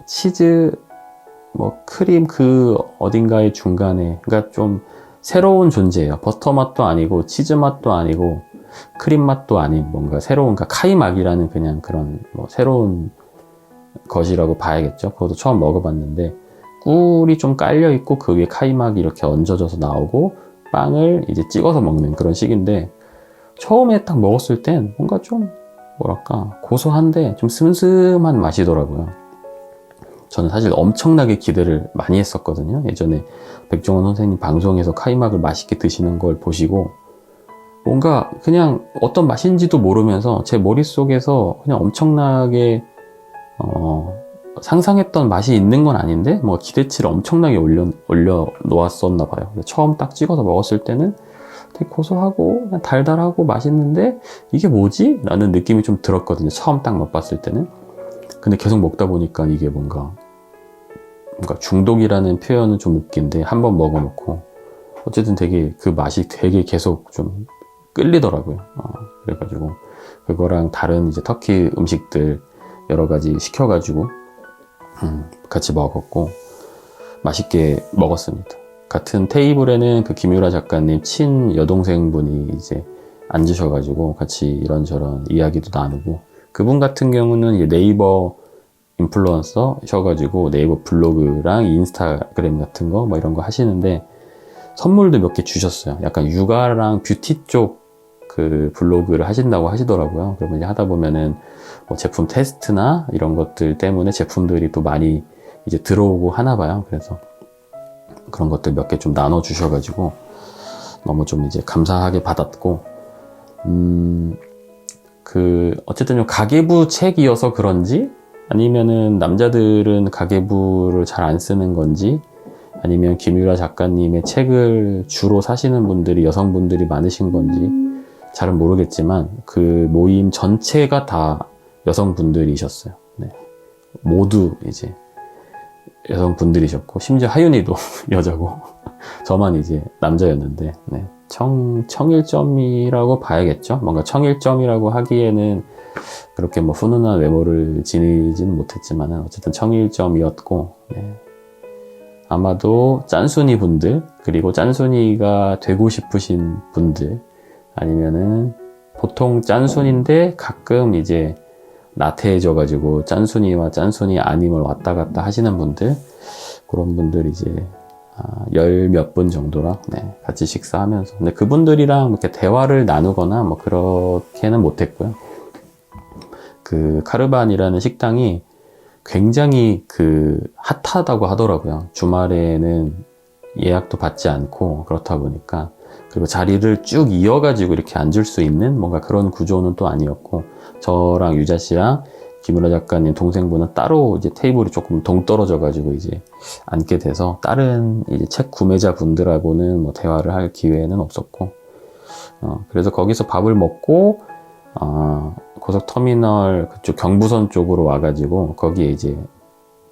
치즈, 뭐 크림 그 어딘가의 중간에 그러니까 좀 새로운 존재예요. 버터 맛도 아니고 치즈 맛도 아니고 크림 맛도 아닌 뭔가 새로운 그러니까 카이막이라는 그냥 그런 뭐 새로운 것이라고 봐야겠죠. 그것도 처음 먹어봤는데 꿀이 좀 깔려 있고 그 위에 카이막이 이렇게 얹어져서 나오고 빵을 이제 찍어서 먹는 그런 식인데 처음에 딱 먹었을 땐 뭔가 좀 뭐랄까 고소한데 좀 슴슴한 맛이더라고요. 저는 사실 엄청나게 기대를 많이 했었거든요. 예전에 백종원 선생님 방송에서 카이막을 맛있게 드시는 걸 보시고 뭔가 그냥 어떤 맛인지도 모르면서 제 머릿속에서 그냥 엄청나게 상상했던 맛이 있는 건 아닌데 뭐 기대치를 엄청나게 올려 놓았었나 봐요. 근데 처음 딱 찍어서 먹었을 때는 되게 고소하고 그냥 달달하고 맛있는데 이게 뭐지? 라는 느낌이 좀 들었거든요. 처음 딱 맛봤을 때는. 근데 계속 먹다 보니까 이게 뭔가 뭔가 중독이라는 표현은 좀 웃긴데 한 번 먹어놓고 어쨌든 되게 그 맛이 되게 계속 좀 끌리더라고요. 그래가지고 그거랑 다른 이제 터키 음식들 여러 가지 시켜가지고 같이 먹었고 맛있게 먹었습니다. 같은 테이블에는 그 김유라 작가님 친 여동생분이 이제 앉으셔가지고 같이 이런저런 이야기도 나누고, 그분 같은 경우는 이제 네이버 인플루언서셔가지고 네이버 블로그랑 인스타그램 같은 거 뭐 이런 거 하시는데 선물도 몇 개 주셨어요. 약간 육아랑 뷰티 쪽 그 블로그를 하신다고 하시더라고요. 그러면 이제 하다 보면은 뭐 제품 테스트나 이런 것들 때문에 제품들이 또 많이 이제 들어오고 하나 봐요. 그래서 그런 것들 몇 개 좀 나눠 주셔가지고 너무 좀 이제 감사하게 받았고, 어쨌든 좀 가계부 책이어서 그런지, 아니면은 남자들은 가계부를 잘 안 쓰는 건지, 아니면 김유라 작가님의 책을 주로 사시는 분들이 여성분들이 많으신 건지 잘은 모르겠지만 그 모임 전체가 다 여성분들이셨어요. 네. 모두 이제 여성분들이셨고, 심지어 하윤이도 여자고 저만 이제 남자였는데, 네. 청일점이라고 봐야겠죠. 뭔가 청일점이라고 하기에는 그렇게 뭐 훈훈한 외모를 지니지는 못했지만 어쨌든 청일점이었고, 네. 아마도 짠순이 분들, 그리고 짠순이가 되고 싶으신 분들, 아니면은 보통 짠순인데 가끔 이제 나태해져가지고 짠순이와 짠순이 아님을 왔다 갔다 하시는 분들, 그런 분들 이제 열 몇 분 정도랑 네, 같이 식사하면서, 근데 그분들이랑 이렇게 대화를 나누거나 뭐 그렇게는 못했고요. 그 카르반이라는 식당이 굉장히 그 핫하다고 하더라고요. 주말에는 예약도 받지 않고 그렇다 보니까, 그리고 자리를 쭉 이어가지고 이렇게 앉을 수 있는 뭔가 그런 구조는 또 아니었고, 저랑 유자 씨랑 김유라 작가님 동생분은 따로 이제 테이블이 조금 동떨어져 가지고 이제 앉게 돼서 다른 이제 책 구매자 분들하고는 뭐 대화를 할 기회는 없었고, 그래서 거기서 밥을 먹고 고속터미널 그쪽 경부선 쪽으로 와가지고 거기에 이제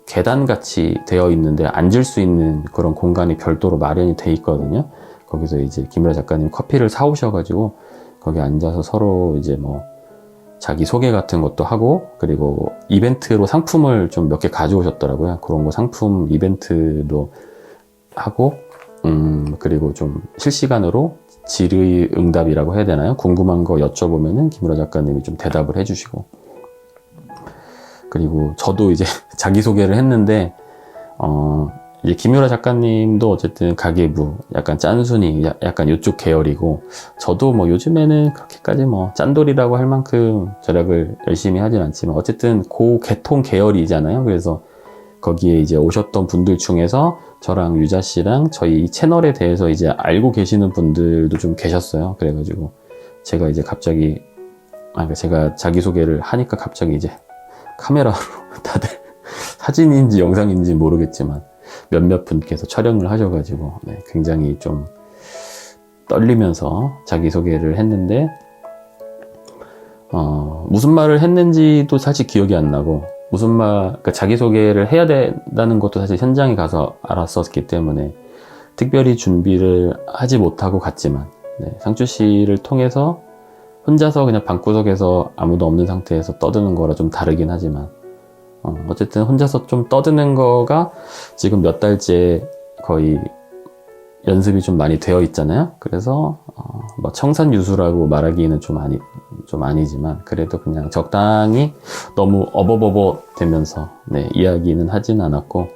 계단같이 되어 있는데 앉을 수 있는 그런 공간이 별도로 마련이 돼 있거든요. 거기서 이제 김유라 작가님 커피를 사오셔가지고 거기 앉아서 서로 이제 뭐 자기 소개 같은 것도 하고, 그리고 이벤트로 상품을 좀 몇 개 가져오셨더라고요. 그런 거 상품 이벤트도 하고, 그리고 좀 실시간으로 질의응답이라고 해야 되나요? 궁금한 거 여쭤보면은 김유라 작가님이 좀 대답을 해주시고, 그리고 저도 이제 자기소개를 했는데, 이제 김유라 작가님도 어쨌든 가계부, 약간 짠순이, 약간 이쪽 계열이고, 저도 뭐 요즘에는 그렇게까지 뭐 짠돌이라고 할 만큼 절약을 열심히 하진 않지만, 어쨌든 그 계통 계열이잖아요. 그래서 거기에 이제 오셨던 분들 중에서 저랑 유자 씨랑 저희 이 채널에 대해서 이제 알고 계시는 분들도 좀 계셨어요. 그래가지고 제가 이제 갑자기, 그러니까 제가 자기소개를 하니까 갑자기 이제 카메라로 다들 사진인지 영상인지 모르겠지만 몇몇 분께서 촬영을 하셔가지고 네, 굉장히 좀 떨리면서 자기소개를 했는데, 무슨 말을 했는지도 사실 기억이 안 나고, 그러니까 자기소개를 해야 된다는 것도 사실 현장에 가서 알았었기 때문에 특별히 준비를 하지 못하고 갔지만, 네, 상추 씨를 통해서 혼자서 그냥 방구석에서 아무도 없는 상태에서 떠드는 거라 좀 다르긴 하지만, 어쨌든 혼자서 좀 떠드는 거가 지금 몇 달째 거의 연습이 좀 많이 되어 있잖아요. 그래서 뭐 청산유수라고 말하기는 좀 아니지만, 그래도 그냥 적당히 너무 어버버버 되면서 네, 이야기는 하진 않았고,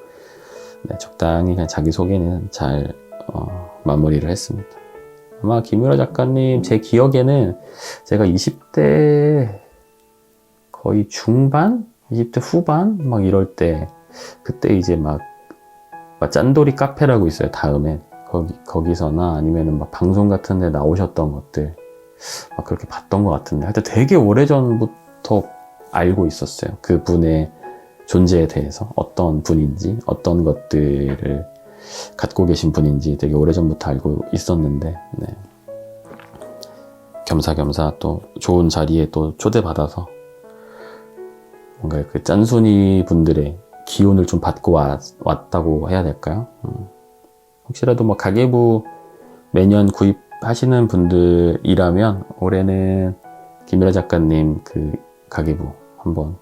네, 적당히 그냥 자기소개는 잘 마무리를 했습니다. 아마 김유라 작가님 제 기억에는 제가 20대 거의 중반? 20대 후반? 막 이럴 때, 그때 이제 막 짠돌이 카페라고 있어요, 다음에. 거기서나 아니면은 막 방송 같은 데 나오셨던 것들 막 그렇게 봤던 것 같은데, 하여튼 되게 오래전부터 알고 있었어요. 그 분의 존재에 대해서, 어떤 분인지, 어떤 것들을 갖고 계신 분인지 되게 오래전부터 알고 있었는데, 네. 겸사겸사 또 좋은 자리에 또 초대받아서 뭔가 그 짠순이 분들의 기운을 좀 받고 왔다고 해야 될까요? 혹시라도 뭐 가계부 매년 구입하시는 분들이라면 올해는 김미라 작가님 그 가계부 한번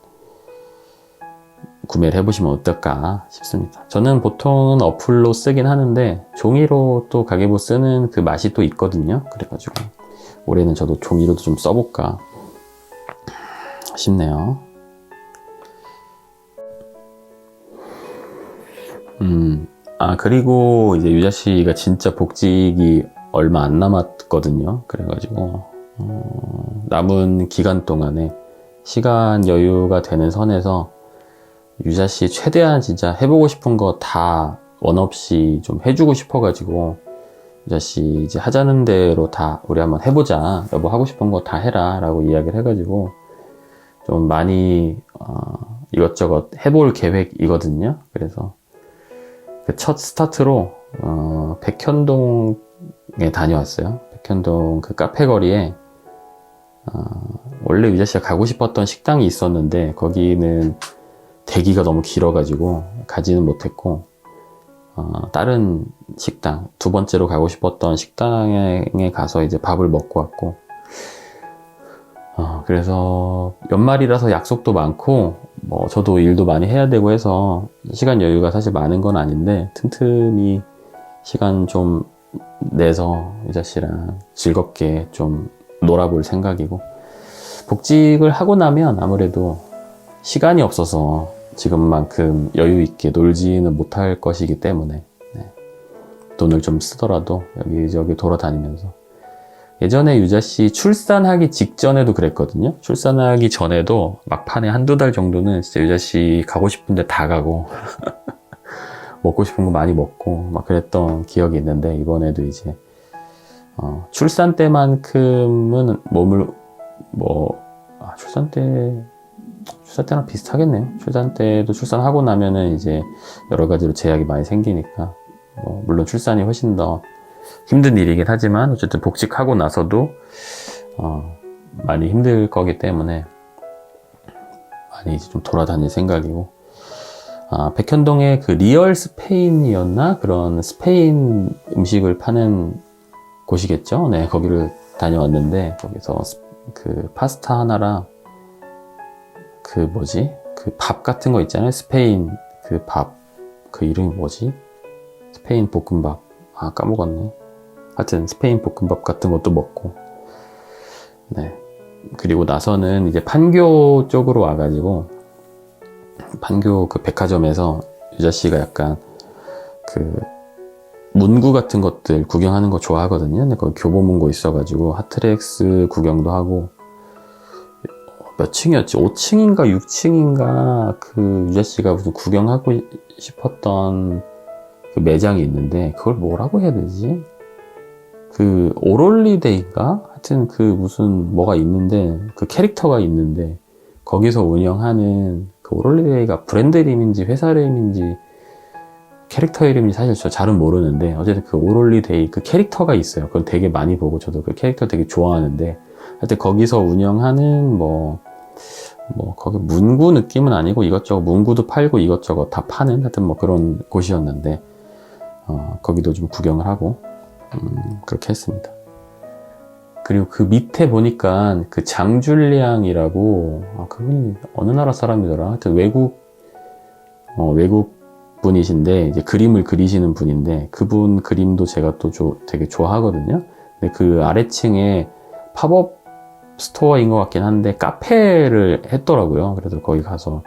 구매를 해보시면 어떨까 싶습니다. 저는 보통은 어플로 쓰긴 하는데 종이로 또 가계부 쓰는 그 맛이 또 있거든요. 그래가지고 올해는 저도 종이로도 좀 써볼까 싶네요. 그리고 이제 유자 씨가 진짜 복직이 얼마 안 남았거든요. 그래가지고 남은 기간 동안에 시간 여유가 되는 선에서 유자 씨 최대한 진짜 해보고 싶은 거 다 원 없이 좀 해주고 싶어가지고 유자 씨 이제 하자는 대로 다 우리 한번 해보자. 여보 하고 싶은 거 다 해라 라고 이야기를 해가지고 좀 많이 이것저것 해볼 계획이거든요. 그래서 그 첫 스타트로 백현동에 다녀왔어요. 백현동 그 카페 거리에 원래 유자 씨가 가고 싶었던 식당이 있었는데 거기는 대기가 너무 길어가지고 가지는 못했고 다른 식당, 두 번째로 가고 싶었던 식당에 가서 이제 밥을 먹고 왔고 그래서 연말이라서 약속도 많고 뭐 저도 일도 많이 해야 되고 해서 시간 여유가 사실 많은 건 아닌데 틈틈이 시간 좀 내서 유자 씨랑 즐겁게 좀 놀아볼 생각이고 복직을 하고 나면 아무래도 시간이 없어서 지금만큼 여유 있게 놀지는 못할 것이기 때문에 돈을 좀 쓰더라도 여기저기 돌아다니면서 예전에 유자 씨 출산하기 직전에도 그랬거든요. 출산하기 전에도 막판에 한두 달 정도는 진짜 유자 씨 가고 싶은데 다 가고 먹고 싶은 거 많이 먹고 막 그랬던 기억이 있는데 이번에도 이제 출산 때만큼은 몸을 출산 때랑 비슷하겠네요. 출산 때도 출산하고 나면은 이제 여러 가지로 제약이 많이 생기니까 물론 출산이 훨씬 더 힘든 일이긴 하지만 어쨌든 복직하고 나서도 많이 힘들 거기 때문에 많이 이제 좀 돌아다닐 생각이고 백현동에 그 리얼 스페인이었나? 그런 스페인 음식을 파는 곳이겠죠? 네, 거기를 다녀왔는데 거기서 그 파스타 하나랑 그 밥 같은 거 있잖아요. 스페인 그 밥, 그 이름이 뭐지? 스페인 볶음밥. 까먹었네. 하여튼 스페인 볶음밥 같은 것도 먹고 네. 그리고 나서는 이제 판교 쪽으로 와가지고 판교 그 백화점에서 유자 씨가 약간 그 문구 같은 것들 구경하는 거 좋아하거든요. 근데 거기 교보문고 있어가지고 하트렉스 구경도 하고 몇 층이었지? 5층인가 6층인가 그 유자 씨가 무슨 구경하고 싶었던 그 매장이 있는데 그걸 뭐라고 해야 되지? 그 오롤리데이인가? 하여튼 그 무슨 뭐가 있는데 그 캐릭터가 있는데 거기서 운영하는 그 오롤리데이가 브랜드 이름인지 회사 이름인지 캐릭터 이름인지 사실 저 잘은 모르는데 어쨌든 그 오롤리데이 그 캐릭터가 있어요. 그건 되게 많이 보고 저도 그 캐릭터 되게 좋아하는데 하여튼 거기서 운영하는 거기 문구 느낌은 아니고 이것저것 문구도 팔고 이것저것 다 파는 하여튼 뭐 그런 곳이었는데 거기도 좀 구경을 하고 그렇게 했습니다. 그리고 그 밑에 보니까 그 장줄리앙이라고 그분이 어느 나라 사람이더라. 하여튼 외국 분이신데 이제 그림을 그리시는 분인데 그분 그림도 제가 또 되게 좋아하거든요. 근데 그 아래층에 팝업 스토어인 것 같긴 한데 카페를 했더라고요. 그래서 거기 가서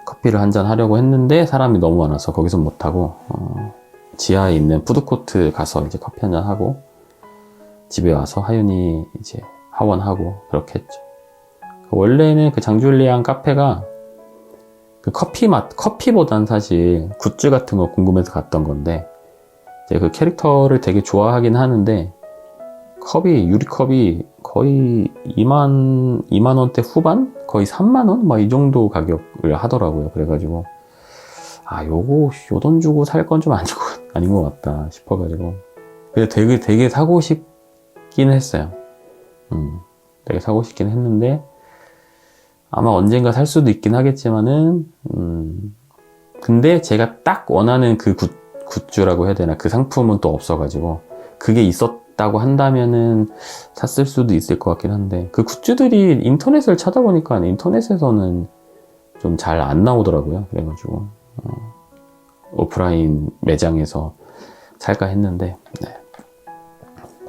커피를 한잔 하려고 했는데 사람이 너무 많아서 거기서 못하고 지하에 있는 푸드코트 가서 이제 커피 한잔 하고 집에 와서 하윤이 이제 하원하고 그렇게 했죠. 원래는 그 장줄리안 카페가 그 커피보단 사실 굿즈 같은 거 궁금해서 갔던 건데 이제 그 캐릭터를 되게 좋아하긴 하는데 유리컵이 거의 2만 원대 후반? 거의 3만 원? 막 이 정도 가격을 하더라고요. 그래가지고 요 돈 주고 살 건 좀 아닌 것 같다 싶어가지고 근데 되게 사고 싶긴 했어요. 되게 사고 싶긴 했는데 아마 언젠가 살 수도 있긴 하겠지만은, 근데 제가 딱 원하는 그 굿즈라고 해야 되나, 그 상품은 또 없어가지고, 그게 있었다고 한다면은 샀을 수도 있을 것 같긴 한데, 그 굿즈들이 인터넷을 찾아보니까 인터넷에서는 좀 잘 안 나오더라고요. 그래가지고, 오프라인 매장에서 살까 했는데, 네.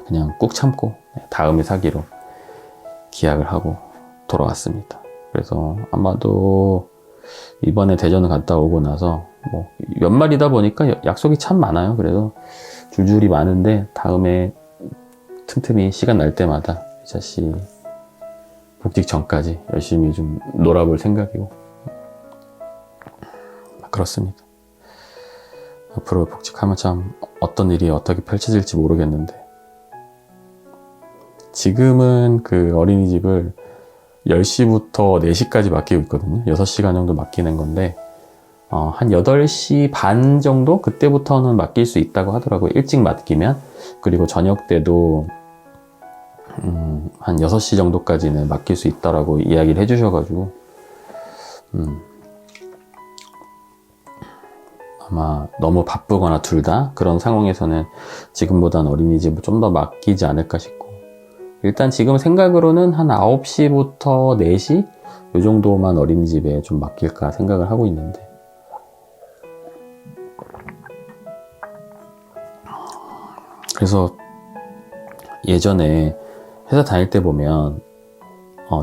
그냥 꾹 참고, 다음에 사기로 기약을 하고 돌아왔습니다. 그래서 아마도 이번에 대전을 갔다 오고 나서 뭐 연말이다 보니까 약속이 참 많아요. 그래서 줄줄이 많은데 다음에 틈틈이 시간 날 때마다 유자씨 복직 전까지 열심히 좀 놀아볼 생각이고 그렇습니다. 앞으로 복직하면 참 어떤 일이 어떻게 펼쳐질지 모르겠는데 지금은 그 어린이집을 10시부터 4시까지 맡기고 있거든요. 6시간 정도 맡기는 건데 한 8시 반 정도? 그때부터는 맡길 수 있다고 하더라고요. 일찍 맡기면. 그리고 저녁 때도 한 6시 정도까지는 맡길 수 있다라고 이야기를 해주셔가지고 아마 너무 바쁘거나 둘 다 그런 상황에서는 지금보다는 어린이집을 좀 더 맡기지 않을까 싶고 일단 지금 생각으로는 한 9시부터 4시 이 정도만 어린이집에 좀 맡길까 생각을 하고 있는데 그래서 예전에 회사 다닐 때 보면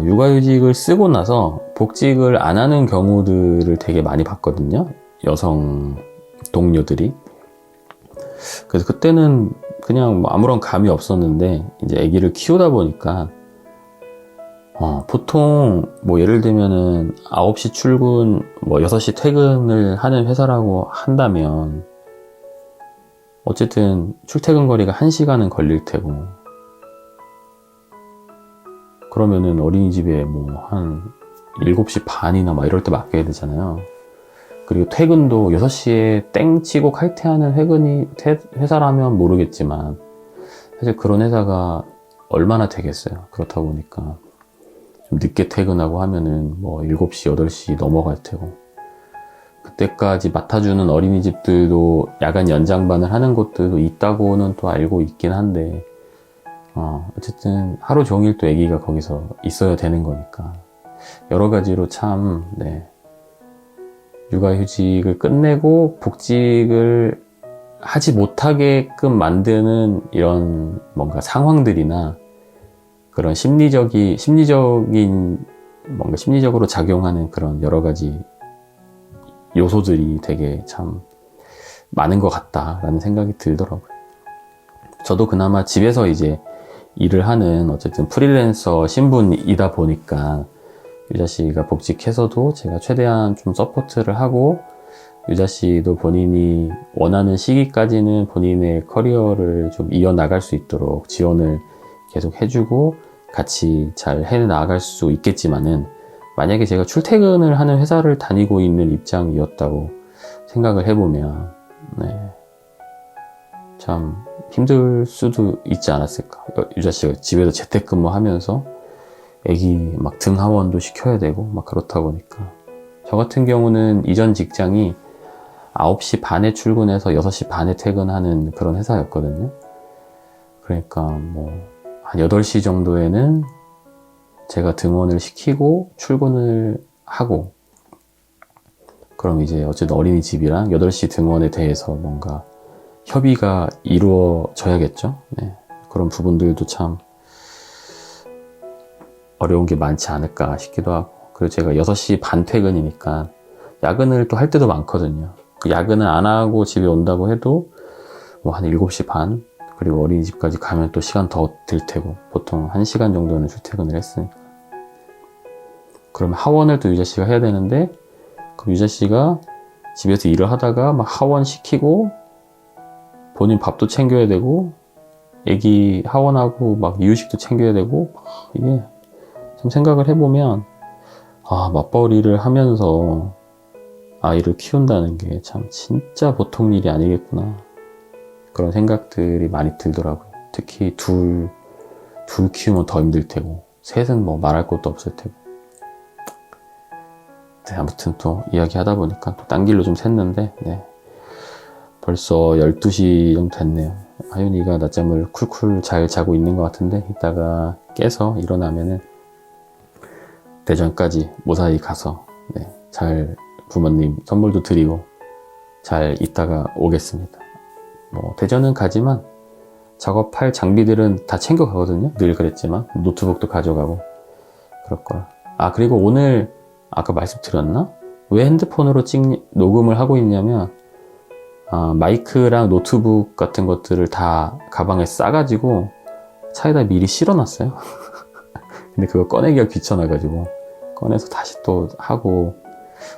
육아휴직을 쓰고 나서 복직을 안 하는 경우들을 되게 많이 봤거든요. 여성 동료들이. 그래서 그때는 그냥 뭐 아무런 감이 없었는데 이제 아기를 키우다 보니까 보통 뭐 예를 들면은 9시 출근 뭐 6시 퇴근을 하는 회사라고 한다면 어쨌든 출퇴근 거리가 1시간은 걸릴 테고 그러면은 어린이집에 뭐 한 7시 반이나 막 이럴 때 맡겨야 되잖아요. 그리고 퇴근도 6시에 땡 치고 칼퇴하는 회사라면 모르겠지만 사실 그런 회사가 얼마나 되겠어요. 그렇다 보니까 좀 늦게 퇴근하고 하면은 뭐 7시, 8시 넘어갈 테고 그때까지 맡아주는 어린이집들도 야간 연장반을 하는 곳들도 있다고는 또 알고 있긴 한데 어쨌든 하루 종일 또 아기가 거기서 있어야 되는 거니까 여러 가지로 참 육아휴직을 끝내고 복직을 하지 못하게끔 만드는 이런 뭔가 상황들이나 그런 심리적으로 작용하는 그런 여러 가지 요소들이 되게 참 많은 것 같다라는 생각이 들더라고요. 저도 그나마 집에서 이제 일을 하는 어쨌든 프리랜서 신분이다 보니까 유자 씨가 복직해서도 제가 최대한 좀 서포트를 하고 유자 씨도 본인이 원하는 시기까지는 본인의 커리어를 좀 이어나갈 수 있도록 지원을 계속 해주고 같이 잘 해나갈 수 있겠지만은 만약에 제가 출퇴근을 하는 회사를 다니고 있는 입장이었다고 생각을 해보면 참 힘들 수도 있지 않았을까. 유자 씨가 집에서 재택근무하면서 애기 막 등하원도 시켜야 되고 막 그렇다 보니까 저 같은 경우는 이전 직장이 9시 반에 출근해서 6시 반에 퇴근하는 그런 회사였거든요. 그러니까 뭐 한 8시 정도에는 제가 등원을 시키고 출근을 하고 그럼 이제 어쨌든 어린이집이랑 8시 등원에 대해서 뭔가 협의가 이루어져야겠죠. 그런 부분들도 참 어려운 게 많지 않을까 싶기도 하고 그리고 제가 6시 반 퇴근이니까 야근을 또 할 때도 많거든요. 그 야근을 안 하고 집에 온다고 해도 뭐 한 7시 반 그리고 어린이집까지 가면 또 시간 더 들 테고 보통 1시간 정도는 출퇴근을 했으니까 그러면 하원을 또 유자 씨가 해야 되는데 그럼 유자 씨가 집에서 일을 하다가 막 하원 시키고 본인 밥도 챙겨야 되고 애기 하원하고 막 이유식도 챙겨야 되고 이게 좀 생각을 해보면 맞벌이를 하면서 아이를 키운다는 게 참 진짜 보통 일이 아니겠구나 그런 생각들이 많이 들더라고요. 특히 둘 키우면 더 힘들 테고 셋은 뭐 말할 것도 없을 테고 네, 아무튼 또 이야기하다 보니까 또 딴 길로 좀 샜는데, 네. 벌써 12시 정도 됐네요. 하윤이가 낮잠을 쿨쿨 잘 자고 있는 것 같은데, 이따가 깨서 일어나면은 대전까지 무사히 가서, 네, 잘 부모님 선물도 드리고 잘 있다가 오겠습니다. 뭐, 대전은 가지만 작업할 장비들은 다 챙겨 가거든요. 늘 그랬지만. 노트북도 가져가고. 그럴 거야. 아, 그리고 오늘, 아까 말씀드렸나? 왜 핸드폰으로 녹음을 하고 있냐면, 마이크랑 노트북 같은 것들을 다 가방에 싸가지고 차에다 미리 실어놨어요. 근데 그거 꺼내기가 귀찮아가지고 꺼내서 다시 또 하고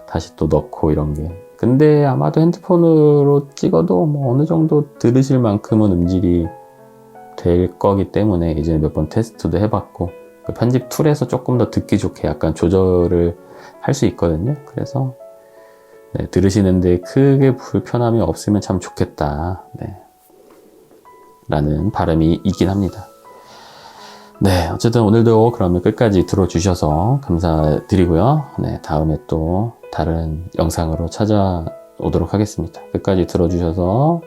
다시 또 넣고 이런 게. 근데 아마도 핸드폰으로 찍어도 뭐 어느 정도 들으실 만큼은 음질이 될 거기 때문에 이제 몇 번 테스트도 해봤고, 그 편집 툴에서 조금 더 듣기 좋게 약간 조절을 할 수 있거든요. 그래서 네, 들으시는데 크게 불편함이 없으면 참 좋겠다. 네. 라는 바람이 있긴 합니다. 네, 어쨌든 오늘도 그러면 끝까지 들어주셔서 감사드리고요. 네, 다음에 또 다른 영상으로 찾아오도록 하겠습니다. 끝까지 들어주셔서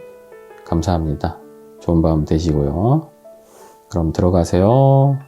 감사합니다. 좋은 밤 되시고요. 그럼 들어가세요.